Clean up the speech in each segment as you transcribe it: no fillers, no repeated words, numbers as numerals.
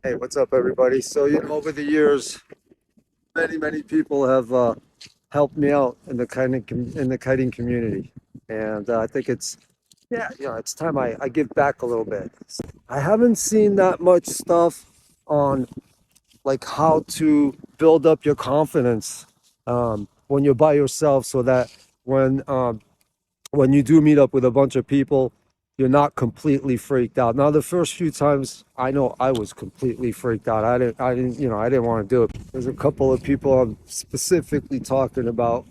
Hey, what's up, everybody? So, over the years, many people have helped me out in the kiting community, and I think it's time I give back a little bit. I haven't seen that much stuff on like how to build up your confidence when you're by yourself, so that when you do meet up with a bunch of people, you're not completely freaked out. Now, the first few times, I know I was completely freaked out. I didn't want to do it. There's a couple of people I'm specifically talking about,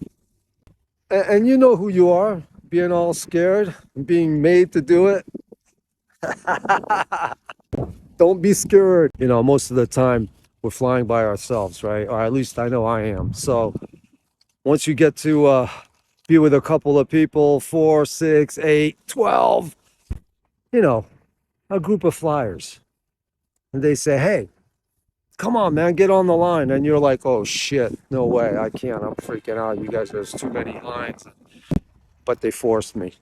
and you know who you are, being all scared and being made to do it. Don't be scared. Most of the time we're flying by ourselves, right? Or at least I know I am. So once you get to be with a couple of people, 4, 6, 8, 12, you know, a group of flyers, and they say, "Hey, come on, man, get on the line." And you're like, "Oh shit, no way, I can't. I'm freaking out. You guys, there's too many lines." But they forced me.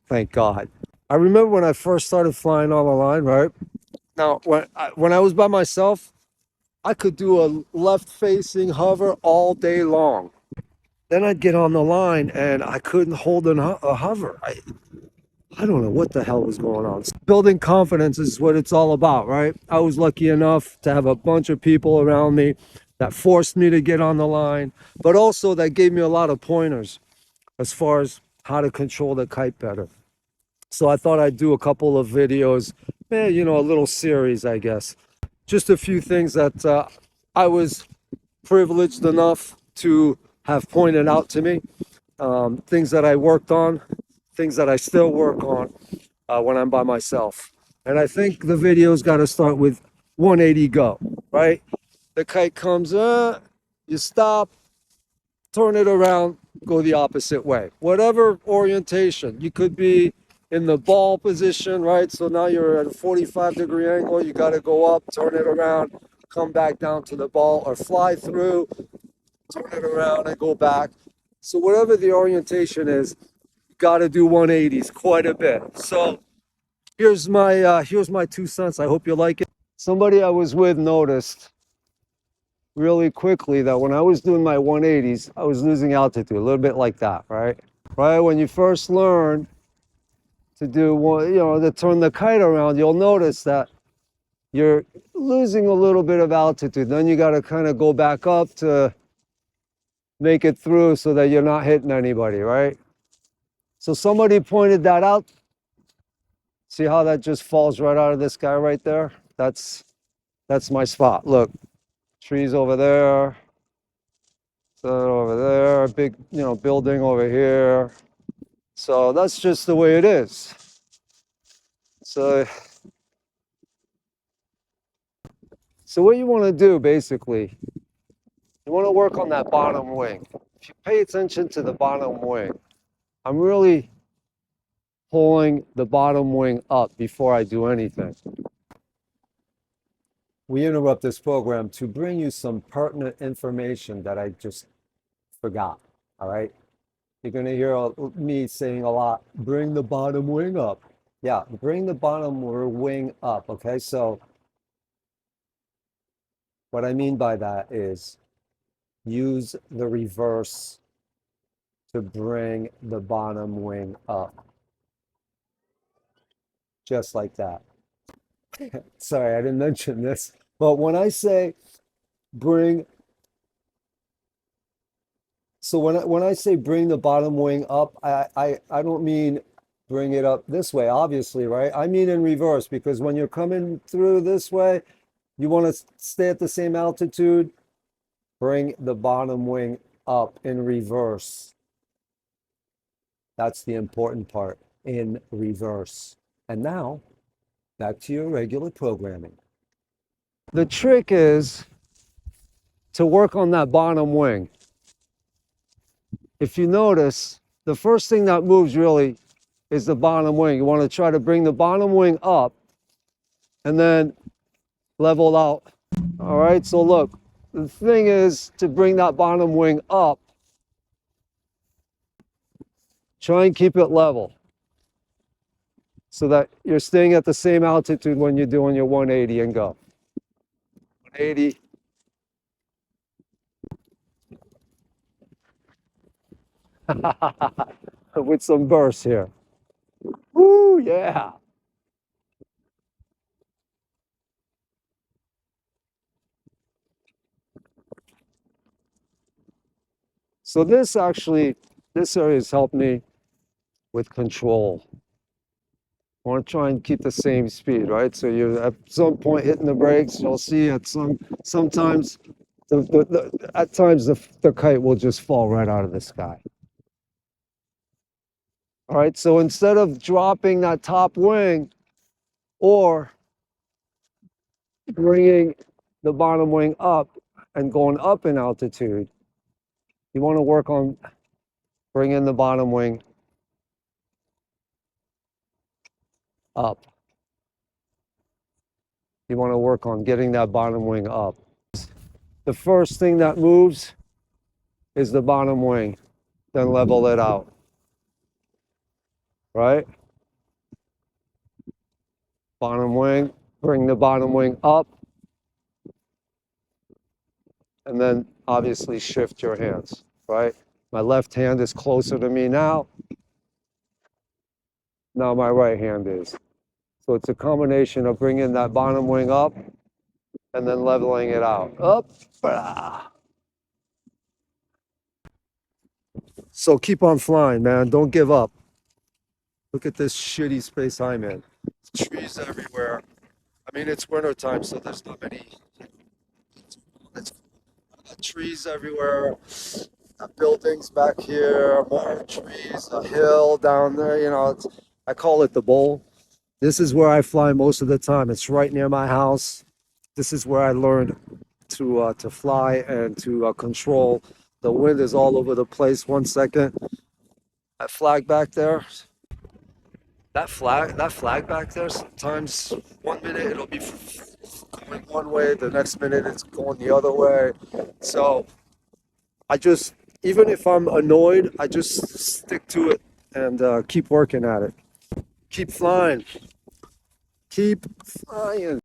Thank God. I remember when I first started flying on the line, right? Now, when I was by myself, I could do a left-facing hover all day long. Then I'd get on the line and I couldn't hold a hover. I don't know what the hell was going on. Building confidence is what it's all about, right? I was lucky enough to have a bunch of people around me that forced me to get on the line, but also that gave me a lot of pointers as far as how to control the kite better. So I thought I'd do a couple of videos, a little series, I guess. Just a few things that I was privileged enough to have pointed out to me, things that I worked on, things that I still work on when I'm by myself. And I think the video's got to start with 180 go, right? The kite comes, you stop, turn it around, go the opposite way. Whatever orientation, you could be in the ball position, right? So now you're at a 45-degree angle, you got to go up, turn it around, come back down to the ball, or fly through, turn it around and go back. So whatever the orientation is, you got to do 180s quite a bit. So here's my 2 cents. I hope you like it. Somebody I was with noticed really quickly that when I was doing my 180s, I was losing altitude, a little bit like that, right? Right when you first learn to do one, to turn the kite around, you'll notice that you're losing a little bit of altitude. Then you got to kind of go back up to make it through so that you're not hitting anybody, right? So somebody pointed that out. See how that just falls right out of this guy right there? That's my spot. Look, trees over there, sun over there, a big, building over here. So that's just the way it is. So, so what you want to do basically, you want to work on that bottom wing. If you pay attention to the bottom wing, I'm really pulling the bottom wing up before I do anything. We interrupt this program to bring you some pertinent information that I just forgot. All right. You're going to hear me saying a lot, bring the bottom wing up. Yeah, bring the bottom wing up. Okay. So what I mean by that is use the reverse to bring the bottom wing up. Just like that. Sorry, I didn't mention this. But when I say bring, so when I say bring the bottom wing up, I don't mean bring it up this way, obviously, right? I mean in reverse, because when you're coming through this way, you want to stay at the same altitude, bring the bottom wing up in reverse. That's the important part, in reverse. And now, back to your regular programming. The trick is to work on that bottom wing. If you notice, the first thing that moves really is the bottom wing. You want to try to bring the bottom wing up and then level out. All right, so look, the thing is to bring that bottom wing up, try and keep it level so that you're staying at the same altitude when you're doing your 180 and go. 180. With some bursts here. Woo, yeah. So this area has helped me with control. I want to try and keep the same speed, right? So you're at some point hitting the brakes, you'll see sometimes at times the kite will just fall right out of the sky. All right, so instead of dropping that top wing or bringing the bottom wing up and going up in altitude, you want to work on bringing the bottom wing up. You want to work on getting that bottom wing up. The first thing that moves is the bottom wing, then level it out, right? Bottom wing, bring the bottom wing up, and then obviously shift your hands, right? My left hand is closer to me now. Now my right hand is. So it's a combination of bringing that bottom wing up and then leveling it out. Up. So keep on flying, man. Don't give up. Look at this shitty space I'm in. Trees everywhere. I mean, it's winter time, so there's not many. It's trees everywhere. Buildings back here, more trees, a hill down there. You know, I call it the bowl. This is where I fly most of the time. It's right near my house. This is where I learned to fly and to control. The wind is all over the place. 1 second, that flag back there. That flag back there. Sometimes 1 minute it'll be going one way, the next minute it's going the other way. So I just, even if I'm annoyed, I just stick to it and keep working at it. Keep flying. Keep flying.